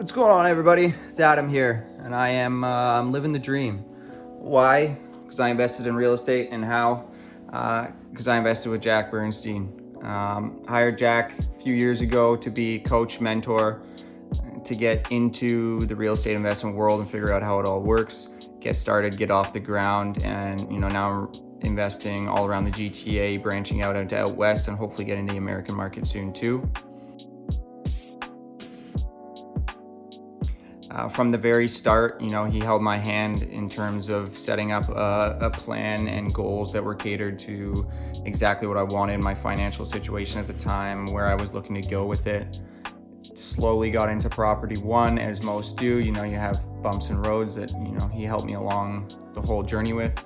What's going on, everybody? It's Adam here, and I am I'm living the dream. Why? Because I invested in real estate, and how? Because I invested with Jack Bernstein. Hired Jack a few years ago to be coach, mentor, to get into the real estate investment world and figure out how it all works, get started, get off the ground, and now I'm investing all around the GTA, branching out into out west, and hopefully getting the American market soon too. From the very start, he held my hand in terms of setting up a plan and goals that were catered to exactly what I wanted, my financial situation at the time, where I was looking to go with it. Slowly got into property one, as most do. You have bumps and roads that, he helped me along the whole journey with.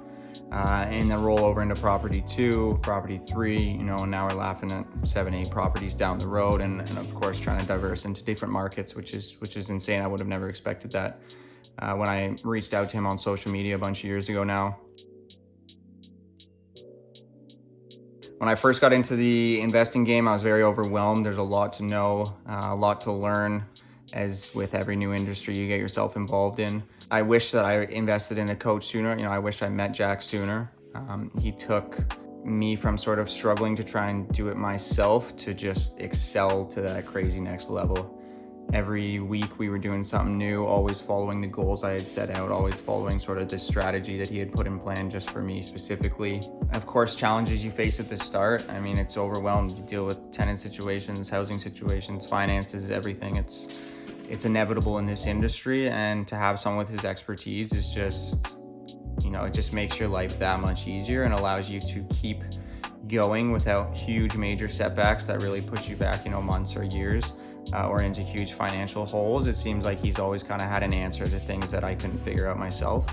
And then roll over into property two, property three, and now we're laughing at 7-8 properties down the road, and of course trying to diverse into different markets, which is insane. I would have never expected that when I reached out to him on social media a bunch of years ago now. When I first got into the investing game, I was very overwhelmed. There's a lot to know, a lot to learn, as with every new industry you get yourself involved in. I wish that I invested in a coach sooner. I wish I met Jack sooner. He took me from sort of struggling to try and do it myself to just excel to that crazy next level. Every week we were doing something new, always following the goals I had set out, always following sort of this strategy that he had put in plan just for me specifically. Of course, challenges you face at the start. It's overwhelmed. You deal with tenant situations, housing situations, finances, everything. It's inevitable in this industry, and to have someone with his expertise is just, it just makes your life that much easier and allows you to keep going without huge major setbacks that really push you back, months or years, or into huge financial holes. It seems like he's always kind of had an answer to things that I couldn't figure out myself.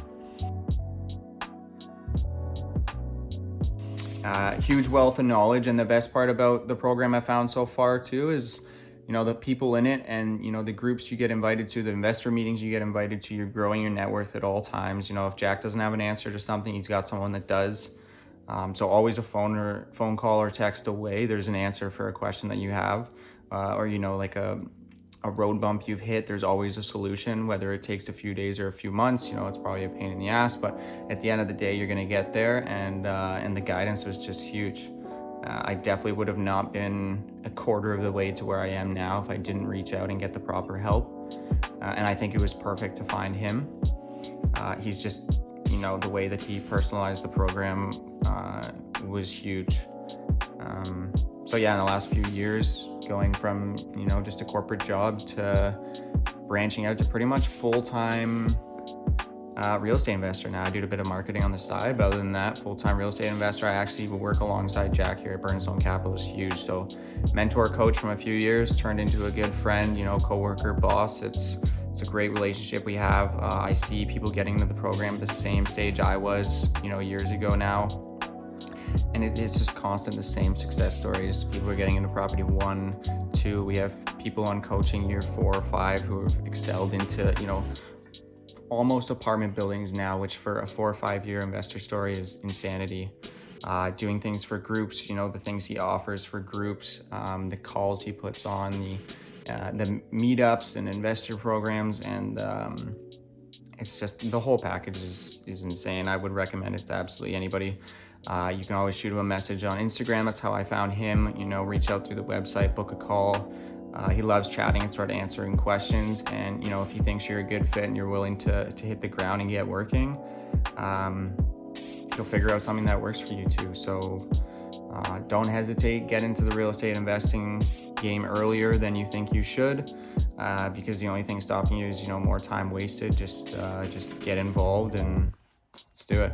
Huge wealth of knowledge, and the best part about the program I found so far too is the people in it, and the groups you get invited to, the investor meetings you get invited to. You're growing your net worth at all times. If Jack doesn't have an answer to something, he's got someone that does. So always a phone call or text away, there's an answer for a question that you have, or like a road bump you've hit. There's always a solution, whether it takes a few days or a few months. It's probably a pain in the ass, but at the end of the day, you're gonna get there, and the guidance was just huge. I definitely would have not been a quarter of the way to where I am now if I didn't reach out and get the proper help. And I think it was perfect to find him. He's just, the way that he personalized the program was huge. So yeah, in the last few years, going from, just a corporate job to branching out to pretty much full-time real estate investor now. I do a bit of marketing on the side, but other than that, full-time real estate investor. I actually work alongside Jack here at Burnstone Capital. Is huge. So mentor, coach from a few years, turned into a good friend, coworker, boss. It's a great relationship we have. I see people getting into the program at the same stage I was, years ago now. And it is just constant, the same success stories. People are getting into property 1, 2. We have people on coaching year 4 or 5 who have excelled into, almost apartment buildings now, which for a 4 or 5 year investor story is insanity. Doing things for groups, the things he offers for groups, the calls he puts on, the meetups and investor programs, and it's just, the whole package is insane. I would recommend it to absolutely anybody. You can always shoot him a message on Instagram. That's how I found him. Reach out through the website, book a call. He loves chatting and sort of answering questions, and if he thinks you're a good fit and you're willing to hit the ground and get working, he'll figure out something that works for you too. So don't hesitate. Get into the real estate investing game earlier than you think you should, because the only thing stopping you is more time wasted. Just get involved, and let's do it.